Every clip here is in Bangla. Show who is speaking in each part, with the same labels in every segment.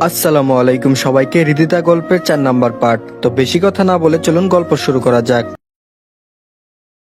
Speaker 1: আসসালামু আলাইকুম সবাইকে। হৃদিতা গল্পের 4 নাম্বার পার্ট। তো বেশি কথা না বলে চলুন গল্প শুরু করা যাক।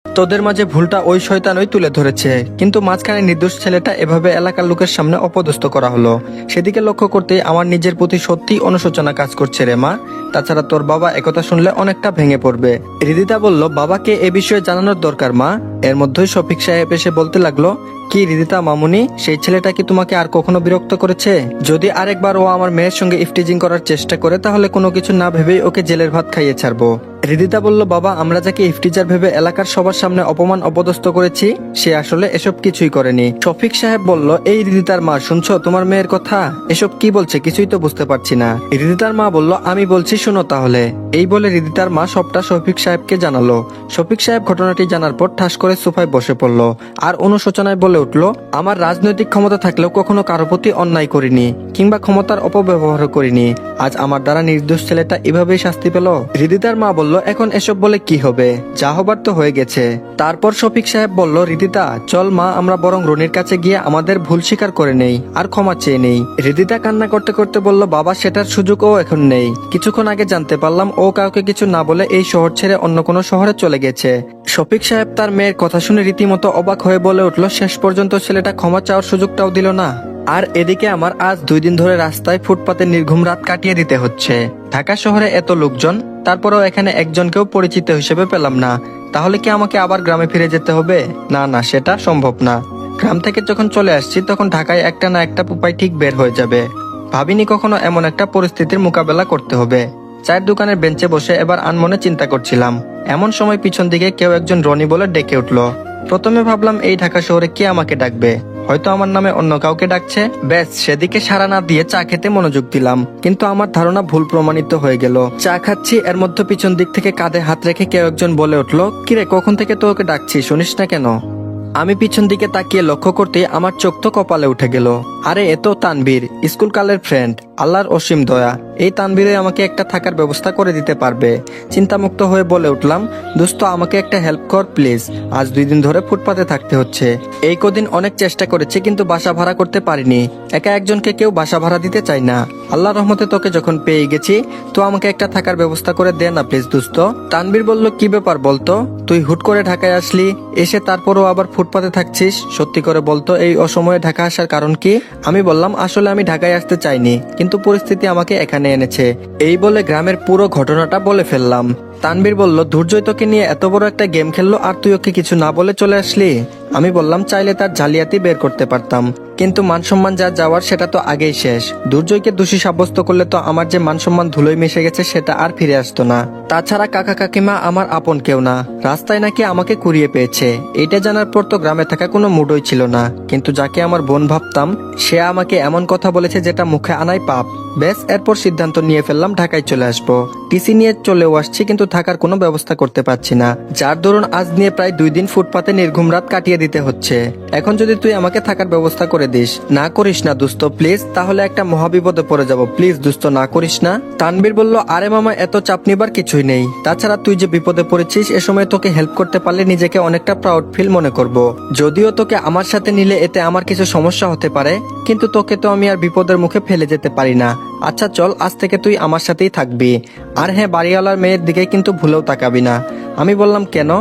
Speaker 1: তোদের মাঝে ভুলটা ওই শয়তানই তুলে ধরেছে, কিন্তু মাঝখানে নির্দোষ ছেলেটা এভাবে এলাকার লোকের সামনে অপদস্থ করা হলো। সেদিকে লক্ষ্য করতেই আমার নিজের প্রতি সত্যি অনুশোচনা কাজ করছে রে মা। তাছাড়া তোর বাবা একথা শুনলে অনেকটা ভেঙে পড়বে। হৃদিতা বলল, বাবাকে এ বিষয়ে জানানোর দরকার মা। এর মধ্যেই শফিক সাহেব এসে বলতে লাগলো, কি হৃদিতা মামুনি, সেই ছেলেটা কি তোমাকে আর কখনো বিরক্ত করেছে? যদি আরেকবার ও আমার মেয়ের সঙ্গে ইফটিজিং করার চেষ্টা করে তাহলে কোনো কিছু না ভেবেই ওকে জেলের ভাত খাইয়ে ছাড়বো। হৃদিতা বলল, বাবা আমরা যাকে ইফটিজার ভেবে এলাকার সবার সামনে অপমান অপদস্থ করেছি সে আসলে এসব কিছুই করেনি। শফিক সাহেব বলল, এই হৃদিতার মা, শুনছো তোমার মেয়ের কথা? এসব কি বলছে কিছুই তো বুঝতে পারছি না। হৃদিতার মা বলল, আমি বলছি শোনো তাহলে। এই বলে হৃদিতার মা সবটা শফিক সাহেবকে জানালো। শফিক সাহেব ঘটনাটি জানার পর ঠাস করে সোফায় বসে পড়ল আর অনুশোচনায় বলে উঠল, আমার রাজনৈতিক ক্ষমতা থাকলেও কখনো কারো প্রতি অন্যায় করিনি কিংবা ক্ষমতার অপব্যবহার করিনি। আজ আমার দ্বারা নির্দোষ ছেলেটা এভাবেই শাস্তি পেল। হৃদিতার মা বলল, এখন এসব বলে কি হবে, যা হবার তো হয়ে গেছে। তারপর শফিক সাহেব বলল, হৃদিতা চল মা, আমরা বরং রনির কাছে গিয়ে আমাদের ভুল স্বীকার করে নেই আর ক্ষমা চেয়ে নেই। হৃদিতা কান্না করতে করতে বলল, বাবা সেটার সুযোগও এখন নেই। কিছুক্ষণ আগে জানতে পারলাম ও কাউকে কিছু না বলে এই শহর ছেড়ে অন্য কোনো শহরে চলে গেছে। শফিক সাহেব তার মেয়ের কথা শুনে রীতিমতো অবাক হয়ে বলে উঠল, শেষ পর্যন্ত ছেলেটা ক্ষমা চাওয়ার সুযোগটাও দিল না। আর এদিকে আমার আজ 2 দিন ধরে রাস্তায় ফুটপাতে নির্ঘুম রাত কাটিয়ে দিতে হচ্ছে। ঢাকা শহরে এত লোকজন, তারপরেও এখানে একজনকেও পরিচিত হিসেবে পেলাম না। তাহলে কি আমাকে আবার গ্রামে ফিরে যেতে হবে? না না, সেটা সম্ভব না। গ্রাম থেকে যখন চলে আসছি তখন ঢাকায় একটা না একটা উপায় ঠিক বের হয়ে যাবে। ভাবিনি কখনো এমন একটা পরিস্থিতির মোকাবেলা করতে হবে। চায়ের দোকানের বেঞ্চে বসে এবার আনমনে চিন্তা করছিলাম। এমন সময় পিছন দিকে কেউ একজন রনি বলে ডেকে উঠলো। প্রথমে ভাবলাম এই ঢাকা শহরে কে আমাকে ডাকবে, হয়তো আমার নামে অন্য কাউকে ডাকছে। ব্যাস, সেদিকে সাড়া না দিয়ে চা খেতে মনোযোগ দিলাম, কিন্তু আমার ধারণা ভুল প্রমাণিত হয়ে গেল। চা খাচ্ছি, এর মধ্যে পিছন দিক থেকে কাঁধে হাত রেখে কেউ একজন বলে উঠলো, কিরে কখন থেকে তো ওকে ডাকছি, শুনিস না কেন? আমি পিছন দিকে তাকিয়ে লক্ষ্য করতে আমার চোখ তো কপালে উঠে গেল। আরে এ তো তানভীর, স্কুল কালের ফ্রেন্ড। আল্লাহর অসীম দয়া, এই তানভীরে আমাকে একটা থাকার ব্যবস্থা করে দিতে পারবে। চিন্তামুক্ত হয়ে বলে উঠলাম, দোস্ত আমাকে একটা হেল্প কর প্লিজ। আজ 2 দিন ধরে ফুটপাতে থাকতে হচ্ছে। এই কদিন অনেক চেষ্টা করেছি কিন্তু বাসা ভাড়া করতে পারিনি। একা একজনকে কেউ বাসা ভাড়া দিতে চায় না। আল্লাহর রহমতে তোকে যখন পেয়ে গেছি, তো আমাকে একটা থাকার ব্যবস্থা করে দে না প্লিজ দোস্ত। তানভীর বলল, কি ব্যাপার বলতো, তুই হুট করে ঢাকায় আসলি, এসে তারপরও আবার ফুটপাতে থাকছিস, সত্যি করে বলতো এই অসময়ে ঢাকা আসার কারণ কি? আমি বললাম, আসলে আমি ঢাকায় আসতে চাইনি, কিন্তু পরিস্থিতি আমাকে এখানে এনেছে। এই বলে গ্রামের পুরো ঘটনাটা বলে ফেললাম। তানভীর বলল, দুর্জয় তোকে নিয়ে এত বড় একটা গেম খেললো আর তুই ওকে কিছু না বলে চলে আসলি? আমি বললাম, চাইলে তার জালিয়াতি বের করতে পারতাম, কিন্তু মান সম্মান যা যাওয়ার সেটা তো আগেই শেষ। দুর্জয়কে দোষী সাব্যস্ত করলে তো আমার যে মান সম্মান ধুলোয় মিশে গেছে সেটা আর ফিরে আসতো না। তাছাড়া কাকা কাকিমা আমার আপন কেউ না, রাস্তায় নাকি আমাকে কুড়িয়ে পেয়েছে। এটা জানার পর তো গ্রামে থাকা কোনো মুডই ছিল না, কিন্তু যাকে আমার বোন ভাবতাম সে আমাকে এমন কথা বলেছে যেটা মুখে আনাই পাপ। ব্যাস, এরপর সিদ্ধান্ত নিয়ে ফেললাম ঢাকায় চলে আসবো। টিসি নিয়ে চলেও আসছি, কিন্তু থাকার কোনো ব্যবস্থা করতে পারছি না, যার দরুন আজ নিয়ে প্রায় 2 দিন ফুটপাতে নির্ঘুম রাত কাটিয়ে দিতে হচ্ছে। এখন যদি তুই আমাকে থাকার ব্যবস্থা করে দিস। না করিস না দোস্ত প্লিজ, তাহলে একটা মহাবিপদে পড়ে যাব, প্লিজ দোস্ত না করিস না। তানভীর বলল, আরে মামা এত চাপ নিবার কিছুই নেই। তাছাড়া তুই যে বিপদে পড়েছিস, এ সময় তোকে হেল্প করতে পারলে নিজেকে অনেকটা প্রাউড ফিল মনে করব। যদিও তোকে আমার সাথে নিলে এতে আমার কিছু সমস্যা হতে পারে, কিন্তু তোকে তো আমি আর বিপদের মুখে ফেলে যেতে পারি না। আচ্ছা চল, আজ থেকে তুই আমার সাথেই থাকবি। আর হ্যাঁ, বাড়িওয়ালার মেয়ের দিকে কিন্তু ভুলেও তাকাবি না। আমি বললাম, কেন?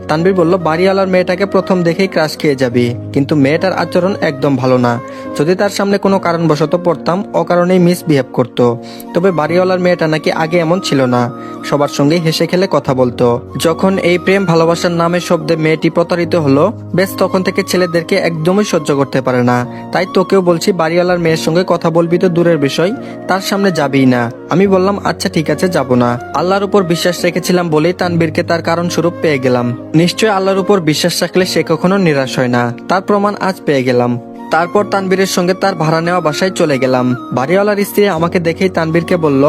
Speaker 1: তানভীর বলল, বাড়িওয়ালার মেয়েটাকে প্রথম দেখেই ক্রাশ খেয়ে যাবি, কিন্তু মেয়েটার আচরণ একদম ভালো না। যদি তার সামনে কোনো কারণবশত পড়তাম, অকারণেই মিসবিহেভ করতো। তবে বাড়িওয়ালার মেয়েটা নাকি আগে এমন ছিল না, সবার সঙ্গে হেসে খেলে কথা বলতো। যখন এই প্রেম ভালোবাসার নামে শব্দে মেয়েটি প্রতারিত হলো, বেশ তখন থেকে ছেলেদেরকে একদমই সহ্য করতে পারে না। তাই তোকেও বলছি, বাড়িওয়ালার মেয়ের সঙ্গে কথা বলবি তো দূরের বিষয়, তার সামনে যাবিই না। আমি বললাম, আচ্ছা ঠিক আছে, যাব না। আল্লাহর উপর বিশ্বাস রেখেছিলাম বলেই তানভীরকে তার কারণ স্বরূপ পেয়ে গেলাম। নিশ্চয় আল্লাহর উপর বিশ্বাস রাখলে সে কখনো নিরাশ হয় না, তার প্রমাণ আজ পেয়ে গেলাম। তারপর তানভীরের সঙ্গে তার ভাড়া নেওয়া বাসায় চলে গেলাম। বাড়িওয়ালার স্ত্রী আমাকে দেখেই তানভীরকে বলল,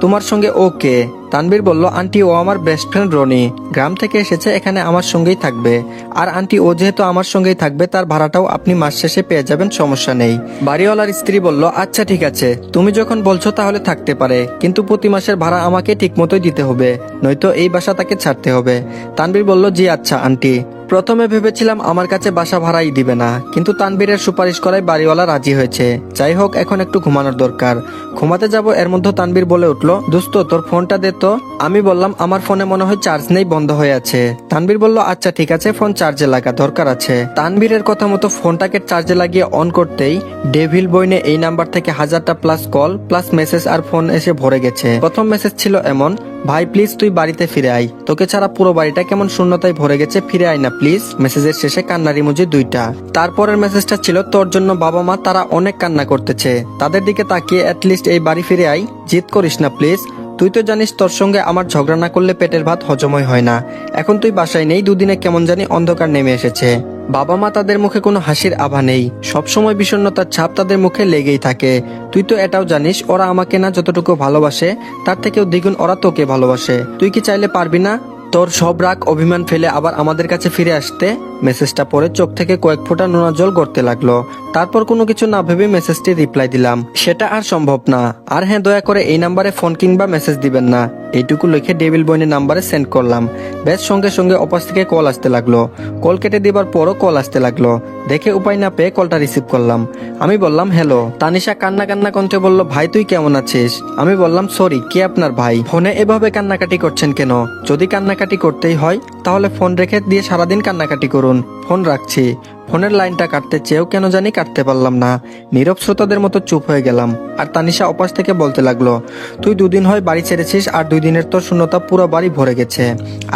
Speaker 1: তোমার সঙ্গে ও কে? তানভীর বলল, আন্টি ও আমার বেস্ট ফ্রেন্ড রনি, গ্রাম থেকে এসেছে, এখানে আমার সঙ্গেই থাকবে। আর আন্টি ও যেহেতু আমার সঙ্গেই থাকবে, তার ভাড়াটাও আপনি মাস শেষে পেয়ে যাবেন, সমস্যা নেই। বাড়িওয়ালার স্ত্রী বলল, আচ্ছা ঠিক আছে, তুমি যখন বলছো তাহলে থাকতে পারে, কিন্তু প্রতি মাসের ভাড়া আমাকে ঠিক মতোই দিতে হবে, নয়তো এই বাসা তাকে ছাড়তে হবে। তানভীর বলল, জি আচ্ছা আন্টি। প্রথমে ভেবেছিলাম আমার কাছে বাসা ভাড়াই দিবে না, কিন্তু তানবীরের সুপারিশ করায় বাড়িওয়ালা রাজি হয়েছে। যাই হোক, এখন একটু ঘুমানোর দরকার। ঘুমাতে যাব, এর মধ্যে তানবীর বলে উঠলো, দোস্ত তোর ফোনটা দে তো। আমি বললাম আমার ফোনে মনে হয় চার্জ নেই, বন্ধ হয়ে আছে। তানবীর বলল আচ্ছা ঠিক আছে, ফোন চার্জে লাগা, দরকার আছে। তানবীরের কথা মতো ফোনটাকে চার্জে লাগিয়ে অন করতেই ডেভিল বইনে এই নাম্বার থেকে 1000টা প্লাস কল প্লাস মেসেজ আর ফোন এসে ভরে গেছে। প্রথম মেসেজ ছিল এমন, ভাই প্লিজ তুই বাড়িতে ফিরে আয়, তোকে ছাড়া পুরো বাড়িটা কেমন শূন্যতায় ভরে গেছে, ফিরে আয় না প্লিজ। মেসেজের শেষে কান্নার ইমোজি 2টা। তারপরের মেসেজটা ছিল, তোর জন্য বাবা মা তারা অনেক কান্না করতেছে, তাদের দিকে তাকিয়ে অ্যাটলিস্ট এই বাড়ি ফিরে আয়, জিদ করিস না প্লিজ। তুই তো জানিস তোর সঙ্গে আমার ঝগড়া না করলে পেটের ভাত হজমই হয় না। এখন তুই বাসায় নেই, দুদিনে কেমন জানি অন্ধকার নেমে এসেছে। বাবা মা তাদের মুখে কোনো হাসির আভা নেই, সবসময় বিষণ্ণতার ছাপ তাদের মুখে লেগেই থাকে। তুই তো এটাও জানিস ওরা আমাকে না যতটুকু ভালোবাসে তার থেকেও দ্বিগুণ ওরা তোকে ভালোবাসে। তুই কি চাইলে পারবি না তোর সব রাগ অভিমান ফেলে আবার আমাদের কাছে ফিরে আসতে? মেসেজটা পরে চোখ থেকে কয়েক ফোঁটা নোনা জল গড়তে লাগলো। তারপর কোনো কিছু না ভেবে মেসেজটি রিপ্লাই দিলাম, সেটা আর সম্ভব না। আর হ্যাঁ, দয়া করে এই নাম্বারে ফোন কিংবা মেসেজ দিবেন না, এইটুকু লিখে ডেভিল বইনের নাম্বারে সেন্ড করলাম। বেশ সঙ্গে সঙ্গে অপাস থেকে কল আসতে লাগলো। কল কেটে দিবার পরও কল আসতে লাগলো। দেখে উপায় না পেয়ে কলটা রিসিভ করলাম। আমি বললাম হ্যালো। তানিশা কান্না কান্না কণ্ঠে বলল, ভাই তুই কেমন আছিস? আমি বললাম সরি, কে আপনার ভাই? ফোনে এভাবে কান্নাকাটি করছেন কেন? যদি কান্নাকাটি করতেই হয় তাহলে ফোন রেখে দিয়ে সারাদিন কান্নাকাটি করুন। ফোন রাখছি। ফোনের লাইনটা কাটতে চেয়েও কেন জানি কাটতে পারলাম না। নীরব শ্রোতাদের মতো চুপ হয়ে গেলাম। আর তানিশা অপাস থেকে বলতে লাগলো, তুই 2 দিন হয় বাড়ি ছেড়েছিস আর 2 দিনের তোর শূন্যতা পুরো বাড়ি ভরে গেছে।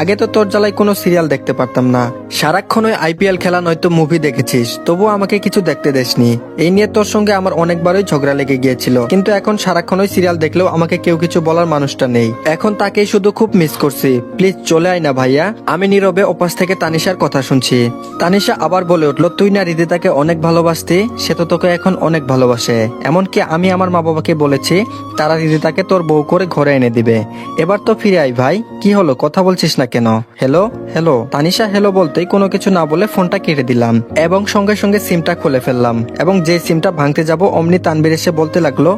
Speaker 1: আগে তো তোর জ্বালায় কোনো সিরিয়াল দেখতে পারতাম না, সারাক্ষণ ওই আইপিএল খেলা নয়তো মুভি দেখেছিস, তবুও আমাকে কিছু দেখতে দেসনি। এই নিয়ে তোর সঙ্গে আমার অনেকবারই ঝগড়া লেগে গিয়েছিল, কিন্তু এখন সারাক্ষণ ওই সিরিয়াল দেখলেও আমাকে কেউ কিছু বলার মানুষটা নেই। এখন তাকেই শুধু খুব মিস করছি, প্লিজ চলে আয় না ভাইয়া। আমি নীরবে অপাস থেকে তানিশার কথা শুনছি। তানিশা আবার বলে উঠলো, তুই না হৃদিতাকে অনেক ভালোবাসতি, সে তো তোকে এখন অনেক ভালোবাসে। এমনকি আমি আমার মা বাবাকে বলেছি তারা হৃদিতাকে তোর বউ করে ঘরে এনে দিবে। এবার তো ফিরে আয় ভাই। কি হলো, কথা বলছিস না কেন? Hello hello. তানিশা হ্যালো বলতেই কোনো কিছু না বলে ফোনটা কেটে দিলাম এবং সঙ্গে সঙ্গে সিমটা খুলে ফেললাম। এবং যে সিমটা ভাঙতে যাব অমনি তানবীর এসে বলতে লাগলো,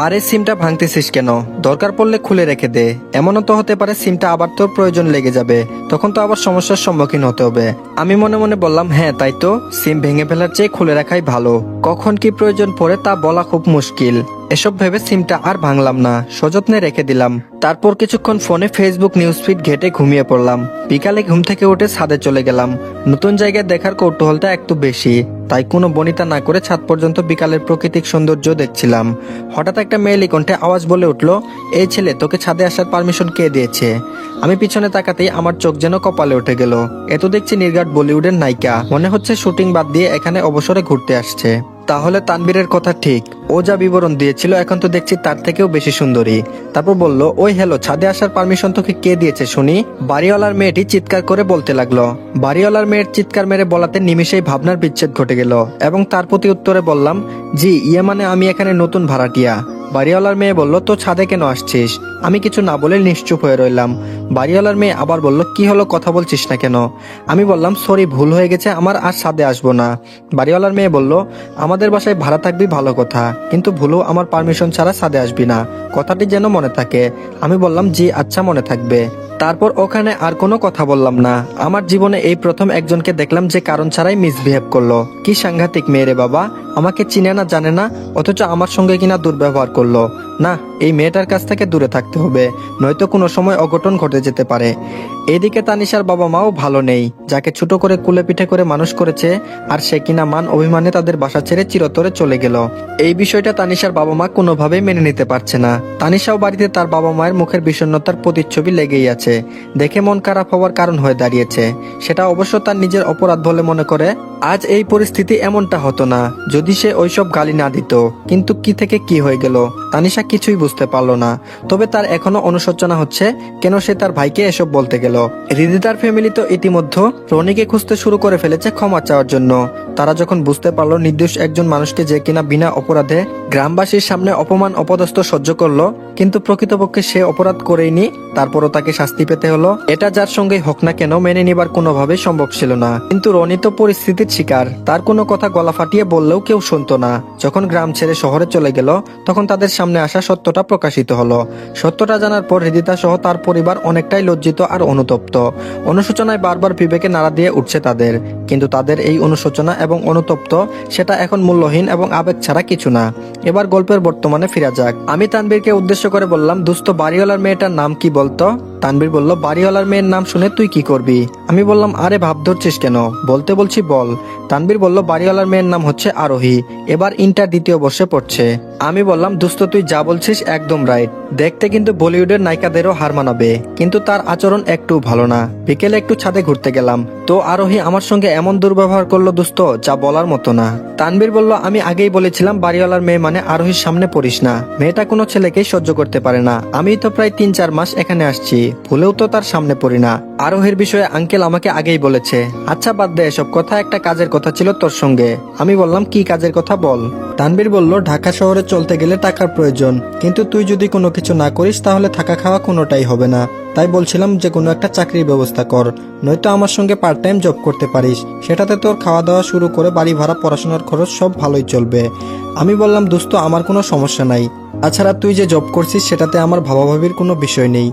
Speaker 1: আরে সিমটা ভাঙতেছিস কেন? দরকার পড়লে খুলে রেখে দে। এমনও তো হতে পারে সিমটা আবার তোর প্রয়োজন লেগে যাবে, তখন তো আবার সমস্যার সম্মুখীন হতে হবে। আমি মনে মনে বললাম, হ্যাঁ তাই তো, সিম ভেঙে ফেলার চেয়ে খুলে রাখাই ভালো। কখন কি প্রয়োজন পড়ে তা বলা খুব মুশকিল। এসব ভেবে সিমটা আর ভাঙলাম না, সযত্নে রেখে দিলাম। তারপর কিছুক্ষণ ফোনে ফেসবুক নিউজ ফিড ঘেটে ঘুমিয়ে পড়লাম। বিকালে ঘুম থেকে উঠে ছাদে চলে গেলাম। নতুন জায়গায় দেখার কৌতূহলটা একটু বেশি, তাই কোনো বনিতা না করে ছাদ পর্যন্ত বিকালের প্রাকৃতিক সৌন্দর্য দেখছিলাম। হঠাৎ একটা মেয়েলি কণ্ঠে আওয়াজ বলে উঠলো, এই ছেলে তোকে ছাদে আসার পারমিশন কে দিয়েছে? আমি পিছনে তাকাতেই আমার চোখ যেন কপালে উঠে গেল। এত দেখছি নির্ঘাত বলিউডের নায়িকা, মনে হচ্ছে শুটিং বাদ দিয়ে এখানে অবসরে ঘুরতে আসছে। তাহলে তানবীরের কথা ঠিক, ও যা বিবরণ দিয়েছিল এখন তো দেখছি তার থেকেও বেশি সুন্দরী। তারপর বলল, ওই হ্যালো, ছাদে আসার পারমিশন তোকে কে দিয়েছে শুনি? বাড়িওয়ালার মেয়েটি চিৎকার করে বলতে লাগলো। বাড়িওয়ালার মেয়ের চিৎকার মেরে বলাতে নিমিষেই ভাবনার বিচ্ছেদ ঘটে গেল এবং তার প্রতি উত্তরে বললাম, জি ইয়ে মানে আমি এখানে নতুন ভাড়াটিয়া। বাড়িওয়ালার মেয়ে বলল, তো ছাদে কেন আসছিস? আমি কিছু না বলে নিশ্চুপ হয়ে রইলাম। বাড়িওয়ালার মেয়ে আবার বলল, কি হলো, কথা বলছিস না কেন? আমি বললাম, সরি ভুল হয়ে গেছে আমার, আর ছাদে আসবো না। বাড়িওয়ালার মেয়ে বলল, আমাদের বাসায় ভাড়া থাকবি ভালো কথা, কিন্তু ভুলেও আমার পারমিশন ছাড়া ছাদে আসবি না, কথাটি যেন মনে থাকে। আমি বললাম, জি আচ্ছা মনে থাকবে। তারপর ওখানে আর কোনো কথা বললাম না। আমার জীবনে এই প্রথম একজনকে দেখলাম যে কারণ ছাড়াই মিসবিহেভ করলো। কি সাংঘাতিক মেয়ে রে বাবা, আমাকে চিনে না জানে না, অথচ আমার সঙ্গে কিনা দুর্ব্যবহার করলো। না, এই মেয়েটার কাছ থেকে দূরে থাকতে হবে, নয়তো কোনো সময় অঘটন ঘটে যেতে পারে। এদিকে তানিশার বাবা মাও ভালো নেই, যাকে ছোট করে কুলে পিঠে করে মানুষ করেছে, আর সে কিনা মান অভিমানে তাদের বাসা ছেড়ে চিরতরে চলে গেল। এই বিষয়টা তানিশার বাবা মা কোনোভাবেই মেনে নিতে পারছে না। তানিশাও বাড়িতে তার বাবা মায়ের মুখের বিষণ্ণতার প্রতিচ্ছবি লেগেই আছে, দেখে মন খারাপ হওয়ার কারণ হয়ে দাঁড়িয়েছে। সেটা অবশ্য তার নিজের অপরাধ বলে মনে করে। আজ এই পরিস্থিতি এমনটা হতো না যদি সে ওইসব গালি না দিত, কিন্তু কি থেকে কি হয়ে গেল তানিশা কিছুই বুঝতে পারলো না। তবে তার এখনো অনুশোচনা হচ্ছে কেন সে তার ভাইকে এসব বলতে গেল। হৃদিতার ফ্যামিলি তো ইতিমধ্যে রনিকে খুঁজতে শুরু করে ফেলেছে ক্ষমা চাওয়ার জন্য। তারা যখন বুঝতে পারলো নির্দোষ একজন মানুষকে যে কিনা বিনা অপরাধে গ্রামবাসীর সামনে অপমান অপদস্থ সহ্য করলো, কিন্তু প্রকৃতপক্ষে সে অপরাধ করেইনি, তারপরও তাকে শাস্তি পেতে হলো, এটা যার সঙ্গে হোক না কেন মেনে নিবার কোনোভাবেই সম্ভব ছিল না। কিন্তু রনি তো পরিস্থিতির শিকার, তার কোনো কথা গলা ফাটিয়ে বললেও কেউ শুনতো না। যখন গ্রাম ছেড়ে শহরে চলে গেল তখন তাদের সামনে আসা সত্যটা প্রকাশিত হলো। সত্যটা জানার পর হৃদিতা সহ তার পরিবার অনেকটাই লজ্জিত আর অনুতপ্ত। অনুশোচনায় বারবার বিবেকে নাড়া দিয়ে উঠছে তাদের, কিন্তু তাদের এই অনুশোচনা এবং অনুতপ্ত সেটা এখন মূল্যহীন এবং আবেগ ছাড়া কিছু না। এবার গল্পের বর্তমানে ফিরা যাক। আমি তানবীরকে উদ্দেশ্য করে বললাম, দোস্ত বাড়িওয়ালার মেয়েটার নাম কি বলতো? তানবীর বলল, বাড়িওয়ালার মেয়ের নাম শুনে তুই কি করবি? আমি বললাম, আরে ভাব ধরছিস কেন, বলতে বলছি বল। তানবীর বলল, বাড়িওয়ালার মেয়ের নাম হচ্ছে আরোহী, এবার ইন্টার দ্বিতীয় বর্ষে পড়ছে। আমি বললাম, দোস্ত তুই যা বলছিস একদম রাইট, দেখতে কিন্তু বলিউডের নায়িকাদেরও হার মানাবে, কিন্তু তার আচরণ একটু ভালো না। বিকেলে একটু ছাদে ঘুরতে গেলাম, তো আরোহী আমার সঙ্গে এমন দুর্ব্যবহার করলো দোস্ত, যা বলার মতো না। তানবীর বলল, আমি আগেই বলেছিলাম বাড়িওয়ালার মেয়ে মানে আরোহীর সামনে পড়িস না, মেয়েটা কোনো ছেলেকেই সহ্য করতে পারে না। আমি তো প্রায় 3-4 মাস এখানে আসছি, ভুলেও তো তার সামনে পড়ি না। আরোহীর বিষয়ে আঙ্কেল আমাকে আগেই বলেছে। আচ্ছা বাদ দে এসব কথা, একটা কাজের কথা ছিল তোর সঙ্গে। আমি বললাম, কি কাজের কথা বল। তানবীর বলল, ঢাকা শহরে চলতে গেলে টাকার প্রয়োজন, কিন্তু তুই যদি কোনো কিছু না করিস তাহলে থাকা খাওয়া কোনোটাই হবে না। তাই বলছিলাম যে কোনো একটা চাকরির ব্যবস্থা কর, নয়তো আমার সঙ্গে পার্ট টাইম জব করতে পারিস, সেটাতে তোর খাওয়া দাওয়া শুরু করে বাড়ি ভাড়া পড়াশোনার খরচ সব ভালোই চলবে। আমি বললাম, দোস্ত আমার কোনো সমস্যা নাই, তাছাড়া তুই যে জব করছিস সেটাতে আমার ভাবাভাবির কোনো বিষয় নেই।